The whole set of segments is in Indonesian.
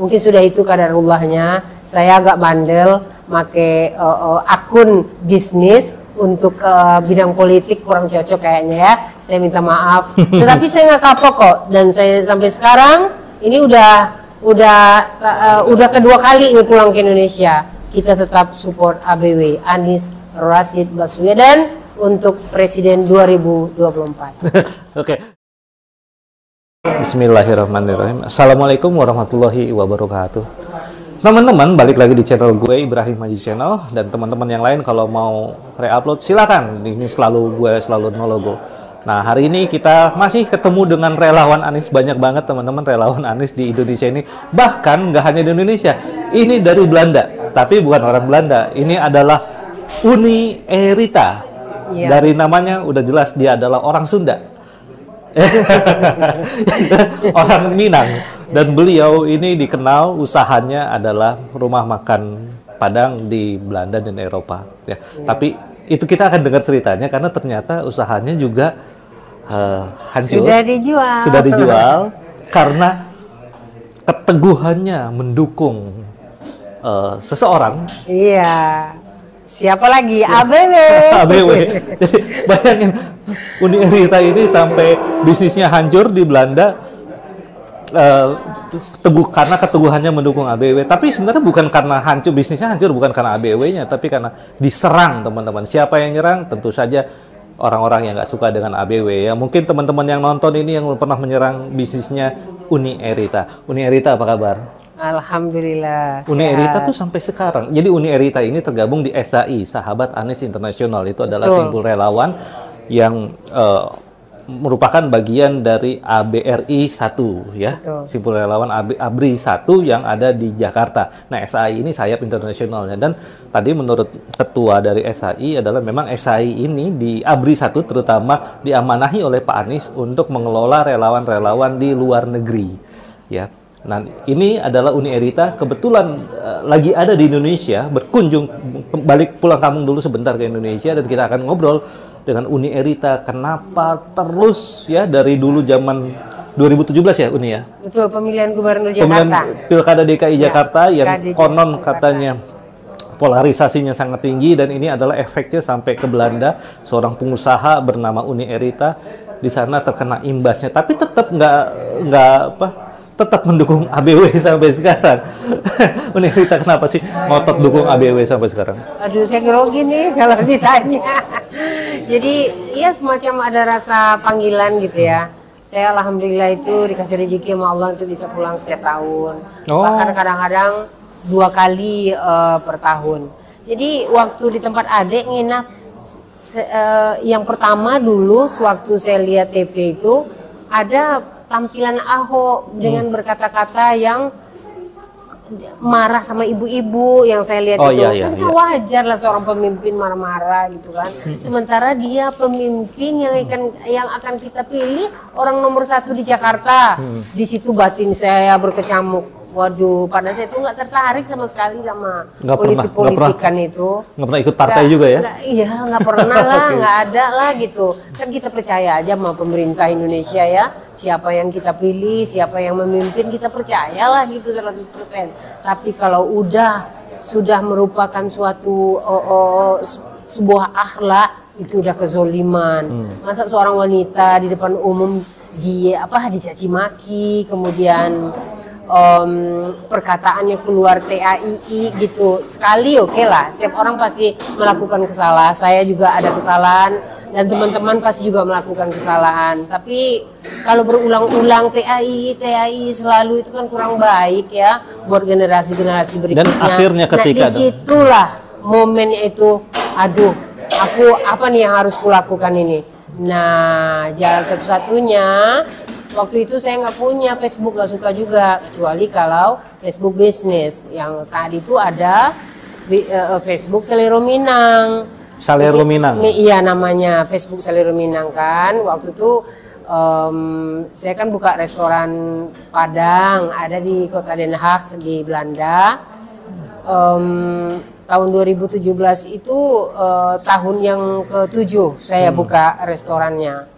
mungkin sudah itu kadarullahnya. Saya agak bandel make akun bisnis untuk bidang politik, kurang cocok kayaknya ya. Saya minta maaf. Tetapi saya nggak kapok kok, dan saya sampai sekarang ini udah kedua kali ini pulang ke Indonesia. Kita tetap support ABW, Anies Rashid Baswedan, untuk Presiden 2024. Oke. Bismillahirrahmanirrahim. Assalamualaikum warahmatullahi wabarakatuh. Teman-teman, balik lagi di channel gue, Ibrahim Haji Channel. Dan teman-teman yang lain kalau mau re-upload silakan. Ini gue selalu no logo. Nah, hari ini kita masih ketemu dengan relawan Anies. Banyak banget teman-teman relawan Anies di Indonesia ini. Bahkan nggak hanya di Indonesia, ini dari Belanda. Tapi bukan orang Belanda, ini adalah Uni Erita. Dari namanya udah jelas dia adalah orang Sunda. Orang Minang. Dan beliau ini dikenal usahanya adalah rumah makan Padang di Belanda dan Eropa ya. Tapi itu kita akan dengar ceritanya, karena ternyata usahanya juga hancur. Sudah dijual karena keteguhannya mendukung seseorang. Iya. Siapa lagi? ABW. ABW. Jadi bayangin, Uni Erita ini sampai bisnisnya hancur di Belanda, karena keteguhannya mendukung ABW. Tapi sebenarnya bukan karena bisnisnya hancur, bukan karena ABW-nya, tapi karena diserang, teman-teman. Siapa yang nyerang? Tentu saja orang-orang yang nggak suka dengan ABW ya. Mungkin teman-teman yang nonton ini yang pernah menyerang bisnisnya Uni Erita. Uni Erita, apa kabar? Alhamdulillah. Uni Erita tuh sampai sekarang. Jadi Uni Erita ini tergabung di SAI, Sahabat Anies Internasional. Itu adalah simpul relawan yang merupakan bagian dari ABRI 1 ya. Simpul relawan ABRI 1 yang ada di Jakarta. Nah, SAI ini sayap internasionalnya, dan tadi menurut ketua dari SAI adalah memang SAI ini di ABRI 1 terutama diamanahi oleh Pak Anies untuk mengelola relawan-relawan di luar negeri ya. Nah, ini adalah Uni Erita, kebetulan lagi ada di Indonesia, berkunjung, balik pulang kampung dulu sebentar ke Indonesia, dan kita akan ngobrol dengan Uni Erita. Kenapa terus ya dari dulu zaman 2017 ya Uni ya? Betul, pemilihan gubernur Jakarta. Pilkada DKI Jakarta yang konon katanya polarisasinya sangat tinggi, dan ini adalah efeknya sampai ke Belanda. Seorang pengusaha bernama Uni Erita di sana terkena imbasnya, tapi tetap tetap mendukung ABW sampai sekarang. Uni Erita kenapa sih ngotot dukung ABW sampai sekarang? Aduh, saya grogi nih kalau ditanya. Jadi ya semacam ada rasa panggilan gitu ya. Saya alhamdulillah itu dikasih rezeki sama Allah untuk bisa pulang setiap tahun. Bahkan kadang-kadang 2 kali per tahun. Jadi waktu di tempat adik nginap, yang pertama dulu sewaktu saya lihat TV itu ada tampilan Ahok dengan berkata-kata yang marah sama ibu-ibu yang saya lihat itu. Kan wajar lah seorang pemimpin marah-marah gitu kan. Sementara dia pemimpin yang akan kita pilih orang nomor 1 di Jakarta. Di situ batin saya berkecamuk. Waduh, padahal saya itu nggak tertarik sama sekali sama politik-politikan itu. Nggak pernah ikut partai juga ya? Iya, nggak pernah lah, nggak ada lah gitu. Kan kita percaya aja sama pemerintah Indonesia ya. Siapa yang kita pilih, siapa yang memimpin, kita percayalah gitu 100%. Tapi kalau sudah merupakan suatu sebuah akhlak, itu udah kezoliman. Masa seorang wanita di depan umum dicaci maki, kemudian perkataannya keluar TAII gitu sekali, oke lah, setiap orang pasti melakukan kesalahan, saya juga ada kesalahan dan teman-teman pasti juga melakukan kesalahan, tapi kalau berulang-ulang TAI selalu itu kan kurang baik ya buat generasi-generasi berikutnya. Dan akhirnya ketika disitulah momennya itu, aduh, aku apa nih yang harus kulakukan ini. Nah, jalan satu-satunya waktu itu saya nggak punya Facebook, nggak suka juga, kecuali kalau Facebook bisnis yang saat itu ada Facebook Selero Minang. Selero Minang? Iya, namanya Facebook Selero Minang kan. Waktu itu saya kan buka restoran Padang, ada di kota Den Haag di Belanda. Tahun 2017 itu tahun yang ke-7 saya buka restorannya.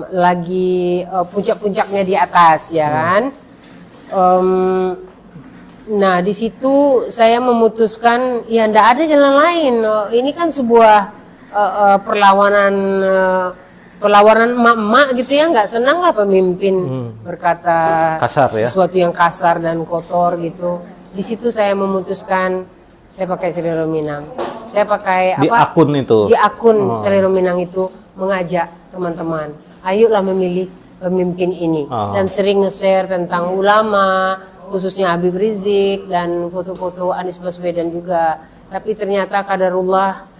Lagi puncak-puncaknya di atas ya kan. Nah, di situ saya memutuskan ya ndak ada jalan lain. Ini kan sebuah perlawanan emak-emak gitu ya, nggak senang lah pemimpin berkata kasar, ya? sesuatu yang kasar dan kotor gitu. Di situ saya memutuskan saya pakai Selero Minang. Saya pakai di akun itu. Di akun Selero Minang itu mengajak teman-teman, ayolah memilih pemimpin ini dan sering nge-share tentang ulama, khususnya Habib Rizik dan foto-foto Anies Baswedan juga. Tapi ternyata qadarullah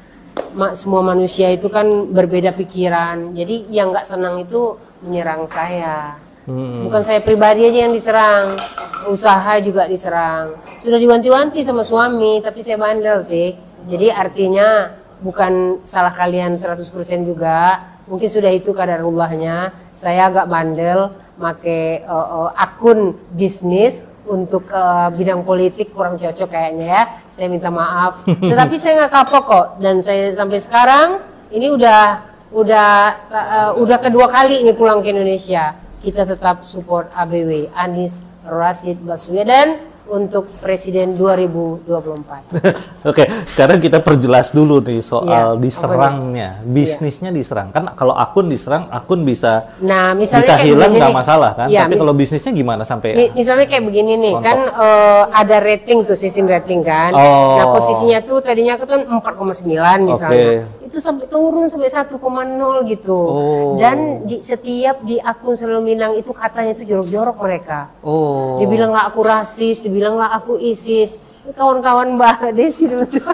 semua manusia itu kan berbeda pikiran. Jadi yang nggak senang itu menyerang saya. Bukan saya pribadi aja yang diserang, usaha juga diserang. Sudah diwanti-wanti sama suami, tapi saya bandel sih. Jadi artinya bukan salah kalian 100% juga. Mungkin sudah itu qadarullahnya. Saya agak bandel make akun bisnis untuk bidang politik kurang cocok kayaknya ya. Saya minta maaf. Tetapi saya nggak kapok kok, dan saya sampai sekarang ini udah kedua kali ini pulang ke Indonesia. Kita tetap support ABW, Anies Rashid Baswedan untuk Presiden 2024. Oke, sekarang kita perjelas dulu nih soal diserangnya, bisnisnya diserang. Kan kalau akun diserang, akun bisa bisa hilang nggak masalah kan? Tapi kalau bisnisnya gimana sampai? Misalnya kayak begini nih, kan ada rating tuh, sistem rating kan. Nah posisinya tuh tadinya aku tuh 4,9 misalnya. Itu sampai turun sampai 1,0 gitu. Dan setiap di akun Selero Minang itu katanya itu jorok-jorok mereka. Dibilang lah aku rasis, dibilang lah aku ISIS. Kawan-kawan Mbak Desi dulu tuh.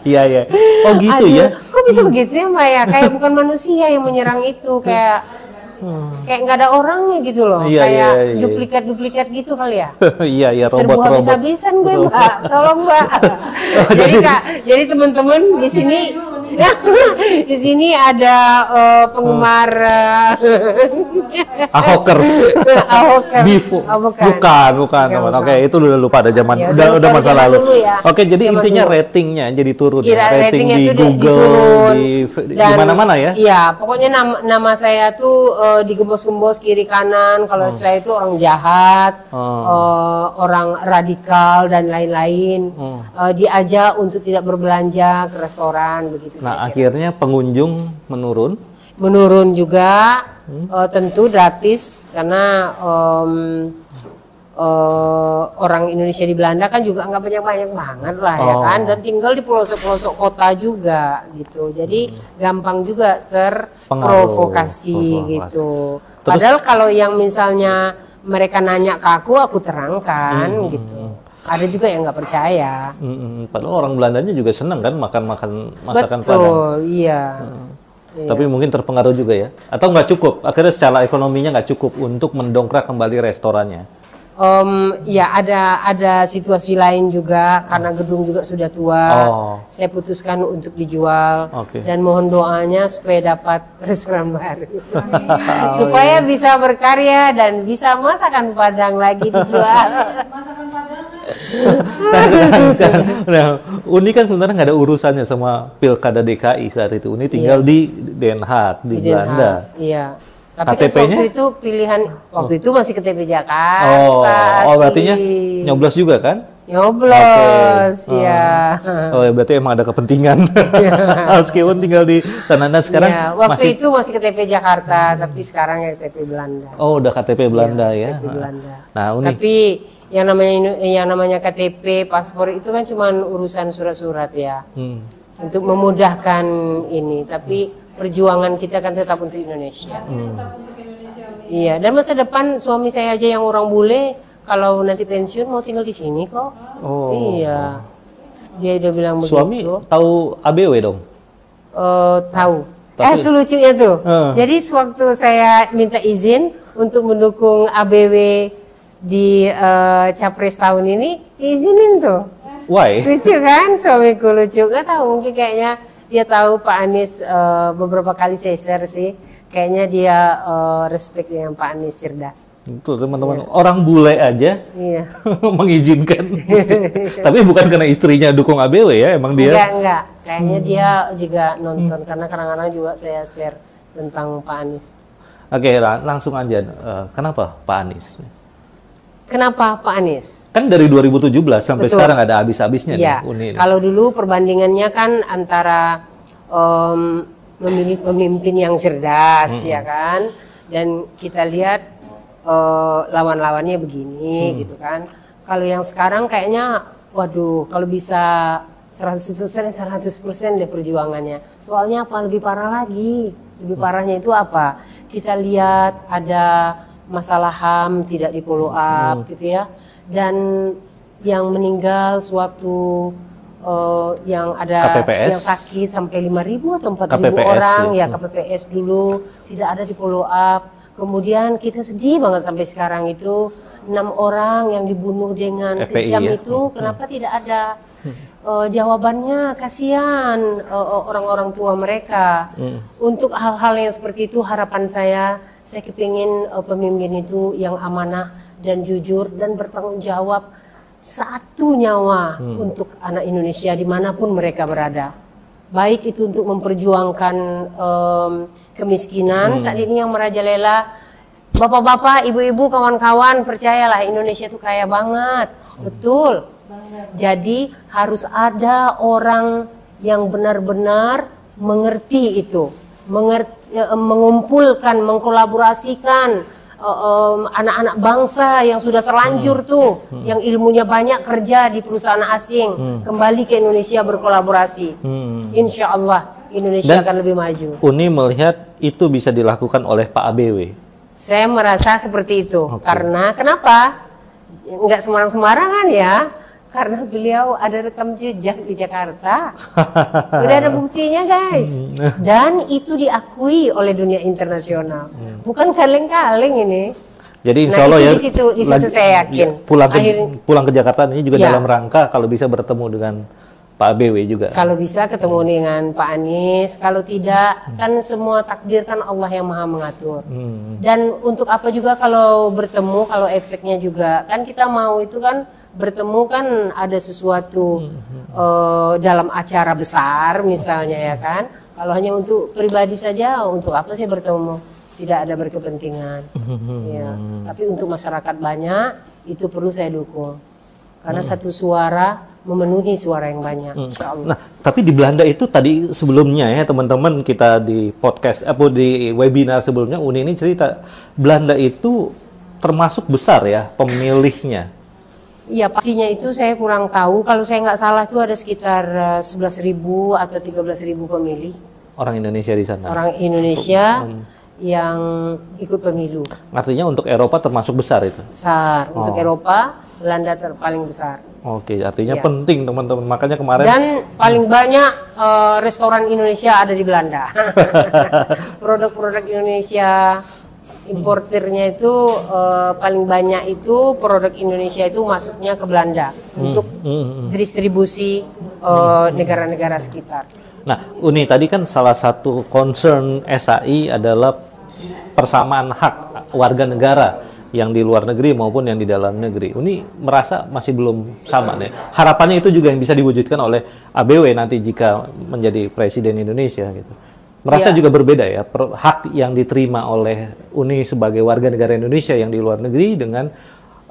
Iya, iya. Oh gitu. Aduh, ya. Kok bisa begitu ya Mbak ya? Kayak bukan manusia yang menyerang itu, kayak nggak ada orangnya gitu loh, kayak duplikat gitu kali ya. Iya, iya, robot. Serbu habis-habisan gue Mbak, tolong Mbak. jadi teman-teman di sini di sini ada penggemar Ahokers. Bukan teman. Oke, itu udah lupa, ada zaman, udah masa lalu. Oke, jadi intinya ratingnya jadi turun. Rating di Google, di mana-mana ya. Iya, pokoknya nama saya tuh digembos-gembos kiri kanan kalau saya itu orang jahat, orang radikal dan lain-lain. Diajak untuk tidak berbelanja ke restoran begitu. Nah, akhirnya pengunjung menurun juga, tentu gratis karena orang Indonesia di Belanda kan juga nggak banyak-banyak banget lah ya kan, dan tinggal di pelosok-pelosok kota juga gitu, jadi gampang juga terprovokasi gitu. Padahal kalau yang misalnya mereka nanya ke aku terangkan gitu. Ada juga yang nggak percaya. Padahal orang Belandanya juga senang kan makan masakan Padang. Betul, iya. Tapi mungkin terpengaruh juga ya, atau nggak cukup? Akhirnya secara ekonominya nggak cukup untuk mendongkrak kembali restorannya. Ya ada situasi lain juga karena gedung juga sudah tua. Saya putuskan untuk dijual dan mohon doanya supaya dapat restoran baru. Supaya bisa berkarya dan bisa masakan Padang lagi dijual. Nah, Uni kan sebenarnya nggak ada urusannya sama Pilkada DKI saat itu. Uni tinggal di Den Haag, di Belanda. Iya. Tapi kan waktu itu pilihan, waktu itu masih KTP Jakarta. Berarti nyoblos juga kan? Nyoblos, ya. Berarti emang ada kepentingan. Meskipun tinggal di sana. Nah, sekarang waktu itu masih KTP Jakarta, tapi sekarang ya KTP Belanda. Udah KTP Belanda ya. KTP Belanda. Nah, tapi yang namanya KTP, paspor itu kan cuma urusan surat-surat ya. Untuk memudahkan ini, tapi perjuangan kita kan tetap untuk Indonesia. Iya, dan masa depan suami saya aja yang orang bule, kalau nanti pensiun mau tinggal di sini kok. Iya, dia udah bilang begitu. Suami tahu ABW dong? Tahu. Itu lucunya tuh. Jadi sewaktu saya minta izin untuk mendukung ABW di Capres tahun ini, izinin tuh. Why? Lucu kan, suamiku lucu. Gak tahu, mungkin kayaknya dia tahu Pak Anies beberapa kali saya share sih. Kayaknya dia respect dengan Pak Anies, cerdas. Itu teman-teman, orang bule aja mengizinkan. Tapi bukan karena istrinya dukung ABW ya, emang dia? Enggak. Kayaknya dia juga nonton, karena kadang-kadang juga saya share tentang Pak Anies. Oke, langsung aja. Kenapa Pak Anies? Kenapa Pak Anies? Kan dari 2017 sampai Betul. sekarang ada habis-habisnya Ya, nih Uni ini. kalau dulu perbandingannya kan antara memilih pemimpin yang cerdas, ya kan, dan kita lihat lawan-lawannya begini, gitu kan. Kalau yang sekarang kayaknya, waduh, kalau bisa 100% deh perjuangannya. Soalnya apa, lebih parah lagi. Lebih parahnya itu apa? Kita lihat ada masalah HAM tidak di follow up, gitu ya. Dan yang meninggal sewaktu yang ada KPPS. yang sakit sampai 5.000 atau 4.000 KPPS, orang, ya. ya KPPS dulu tidak ada di follow up. Kemudian kita sedih banget sampai sekarang itu 6 orang yang dibunuh dengan FPI, kejam ya? itu, kenapa tidak ada jawabannya? Kasihan orang-orang tua mereka. Untuk hal-hal yang seperti itu, harapan saya kepingin pemimpin itu yang amanah dan jujur dan bertanggung jawab, satu nyawa untuk anak Indonesia dimanapun mereka berada. Baik itu untuk memperjuangkan kemiskinan saat ini yang merajalela. Bapak-bapak, ibu-ibu, kawan-kawan, percayalah Indonesia itu kaya banget. Betul. Jadi harus ada orang yang benar-benar mengerti itu, mengumpulkan, mengkolaborasikan anak-anak bangsa yang sudah terlanjur tuh, yang ilmunya banyak kerja di perusahaan asing, kembali ke Indonesia berkolaborasi. Insya Allah Indonesia akan lebih maju. Uni melihat itu bisa dilakukan oleh Pak ABW. Saya merasa seperti itu. Karena kenapa? Nggak sembarang-sembarangan ya. Karena beliau ada rekam jejak di Jakarta. Udah ada buktinya guys. Dan itu diakui oleh dunia internasional. Bukan kaleng-kaleng ini. Jadi insya Allah ya, di situ saya yakin. Pulang ke Jakarta ini juga Ya. dalam rangka kalau bisa bertemu dengan Pak ABW juga. Kalau bisa ketemu dengan Pak Anies, kalau tidak kan semua takdir kan Allah yang Maha mengatur. Dan untuk apa juga kalau bertemu, kalau efeknya juga kan kita mau itu kan bertemu kan ada sesuatu dalam acara besar misalnya ya kan. Kalau hanya untuk pribadi saja, untuk apa sih bertemu? Tidak ada berkepentingan. Ya. Tapi untuk masyarakat banyak itu perlu saya dukung. Karena satu suara memenuhi suara yang banyak. Insya Allah. Nah, tapi di Belanda itu tadi sebelumnya ya teman-teman kita di podcast di webinar sebelumnya Uni ini cerita Belanda itu termasuk besar ya pemilihnya. Iya pastinya itu saya kurang tahu. Kalau saya nggak salah itu ada sekitar 11.000 atau 13.000 pemilih. Orang Indonesia di sana. Orang Indonesia yang ikut pemilu. Artinya untuk Eropa termasuk besar itu. Besar. Untuk Eropa, Belanda paling besar. Oke, artinya Iya. penting teman-teman. Makanya kemarin Dan paling banyak restoran Indonesia ada di Belanda. Produk-produk Indonesia, importirnya itu paling banyak itu produk Indonesia itu masuknya ke Belanda untuk distribusi negara-negara sekitar. Nah, Uni tadi kan salah satu concern SAI adalah persamaan hak warga negara yang di luar negeri maupun yang di dalam negeri. Uni merasa masih belum sama nih. Harapannya itu juga yang bisa diwujudkan oleh ABW nanti jika menjadi presiden Indonesia gitu. Merasa juga berbeda ya hak yang diterima oleh Uni sebagai warga negara Indonesia yang di luar negeri dengan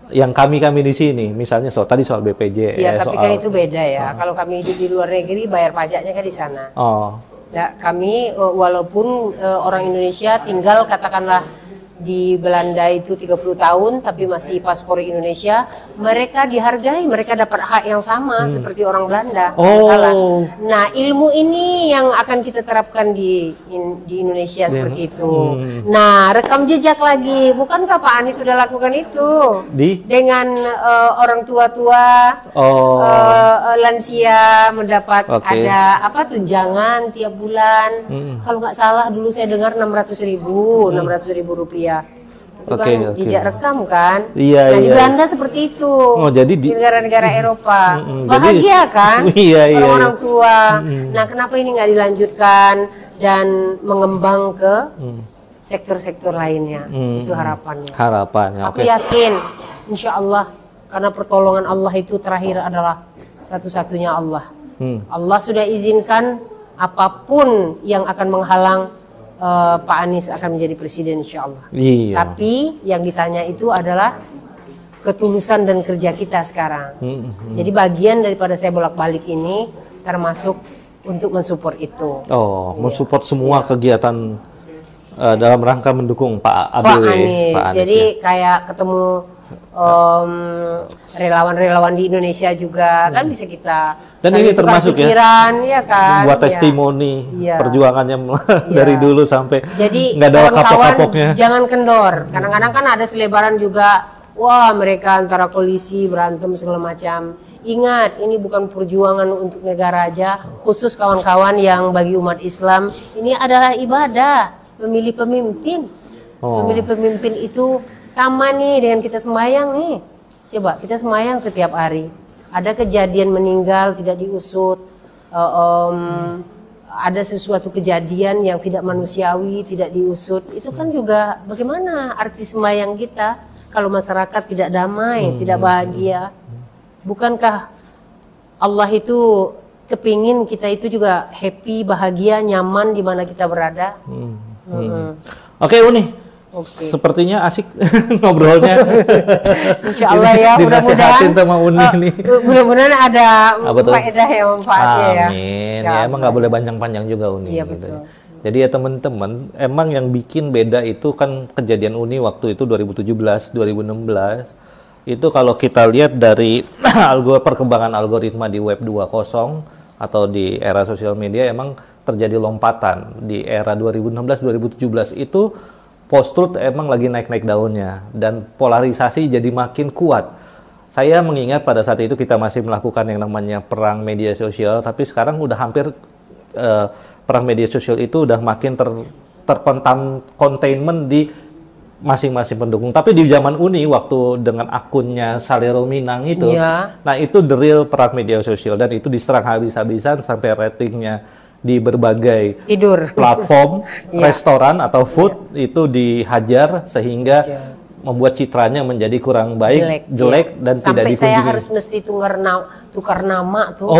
yang kami di sini, misalnya tadi soal BPJS. Iya, tapi kan itu beda ya. Kalau kami hidup di luar negeri, bayar pajaknya kan di sana. Ya, kami walaupun orang Indonesia tinggal katakanlah di Belanda itu 30 tahun tapi masih paspor Indonesia, mereka dihargai, mereka dapat hak yang sama seperti orang Belanda. Salah. Nah, ilmu ini yang akan kita terapkan di Indonesia seperti itu. Nah, rekam jejak lagi, bukankah Pak Anies sudah lakukan itu dengan orang tua-tua, lansia mendapat ada tunjangan tiap bulan. Kalau nggak salah dulu saya dengar 600.000 rupiah. Itu kan jejak rekam kan. Nah, di Belanda seperti itu. Jadi di negara-negara Eropa. Bahagia kan orang-orang tua. Nah, kenapa ini nggak dilanjutkan dan mengembang ke sektor-sektor lainnya? Itu harapannya. Aku yakin insya Allah, karena pertolongan Allah itu terakhir adalah satu-satunya Allah. Allah sudah izinkan apapun yang akan menghalang Pak Anies akan menjadi presiden insya Allah. Tapi yang ditanya itu adalah ketulusan dan kerja kita sekarang. Jadi bagian daripada saya bolak-balik ini termasuk untuk mensupport itu. Oh, mensupport semua kegiatan dalam rangka mendukung Pak Anies. Jadi kayak ketemu relawan-relawan di Indonesia juga kan bisa kita. Dan ini termasuk pikiran, ya kan? Buat testimoni perjuangannya dari dulu sampai jadi nggak ada kapok-kapoknya. Jangan kendor. Kadang-kadang kan ada selebaran juga. Wah, mereka antara koalisi berantem segala macam. Ingat, ini bukan perjuangan untuk negara aja, khusus kawan-kawan yang bagi umat Islam ini adalah ibadah, memilih pemimpin. Memilih pemimpin itu sama nih dengan kita sembahyang nih. Coba kita sembahyang setiap hari. Ada kejadian meninggal tidak diusut, ada sesuatu kejadian yang tidak manusiawi tidak diusut. Itu kan juga bagaimana arti sembahyang kita? Kalau masyarakat tidak damai, tidak bahagia, bukankah Allah itu kepingin kita itu juga happy, bahagia, nyaman di mana kita berada? Oke, Uni. Sepertinya asik ngobrolnya. Insya Allah ya, mudah-mudahan sama Uni nih. Mudah-mudahan ada faedah yang manfaatnya ya. Amin. Ya, emang nggak boleh panjang-panjang juga Uni. Iya, gitu. betul. Jadi ya teman-teman, emang yang bikin beda itu kan kejadian Uni waktu itu 2017, 2016. Itu kalau kita lihat dari perkembangan algoritma di web 2.0 atau di era sosial media, emang terjadi lompatan. Di era 2016-2017 itu post-truth emang lagi naik-naik daunnya dan polarisasi jadi makin kuat. Saya mengingat pada saat itu kita masih melakukan yang namanya perang media sosial, tapi sekarang udah hampir perang media sosial itu udah makin terpentam containment di masing-masing pendukung. Tapi di zaman Uni waktu dengan akunnya Salero Minang itu, nah itu the real perang media sosial dan itu diserang habis-habisan sampai ratingnya di berbagai platform restoran atau food itu dihajar sehingga membuat citranya menjadi kurang baik, jelek dan sampai tidak dikunjungi. Saya harus mesti tukar nama tuh.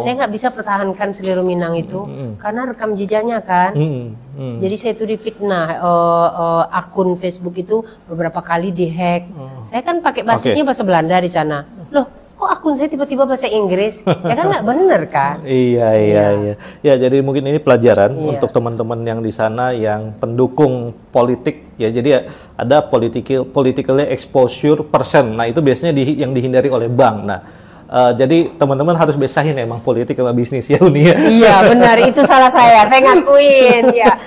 Saya nggak bisa pertahankan Salero Minang itu karena rekam jejaknya kan. Jadi saya itu difitnah, akun Facebook itu beberapa kali dihack. Saya kan pakai basisnya bahasa Belanda di sana. Loh, kok akun saya tiba-tiba bahasa Inggris? Ya kan nggak bener kan? Iya. Ya, jadi mungkin ini pelajaran untuk teman-teman yang di sana yang pendukung politik ya. Jadi ada politically exposure person. Nah, itu biasanya yang dihindari oleh bank. Nah, jadi teman-teman harus besahin emang politik sama bisnis ya Uni ya. Iya benar, itu salah saya ngakuin ya,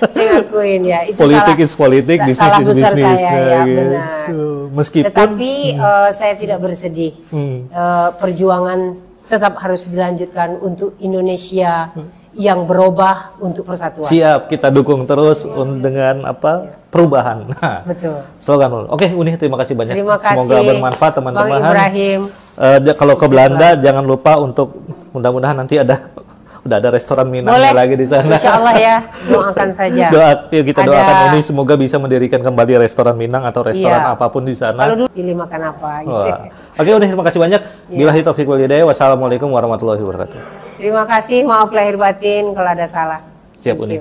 Itu politik is politik, bisnis salah is besar bisnis. saya ya benar. Meskipun tetapi saya tidak bersedih, perjuangan tetap harus dilanjutkan untuk Indonesia yang berubah untuk persatuan. Siap, kita dukung terus dengan perubahan. Nah, betul. Slogan. Oke, Uni, terima kasih banyak. Terima kasih. Semoga bermanfaat teman-teman. Bang Ibrahim. Kalau ke Belanda jangan lupa untuk mudah-mudahan nanti udah ada restoran Minangnya lagi di sana. Insya Allah ya, doakan saja. Kita doakan Uni semoga bisa mendirikan kembali restoran Minang atau restoran apapun di sana. Kalau dulu pilih makan apa gitu. Oke, Uni, terima kasih banyak. Billahi taufiq wal hidayah. Wassalamualaikum warahmatullahi wabarakatuh. Terima kasih, maaf lahir batin kalau ada salah. Siap Uni.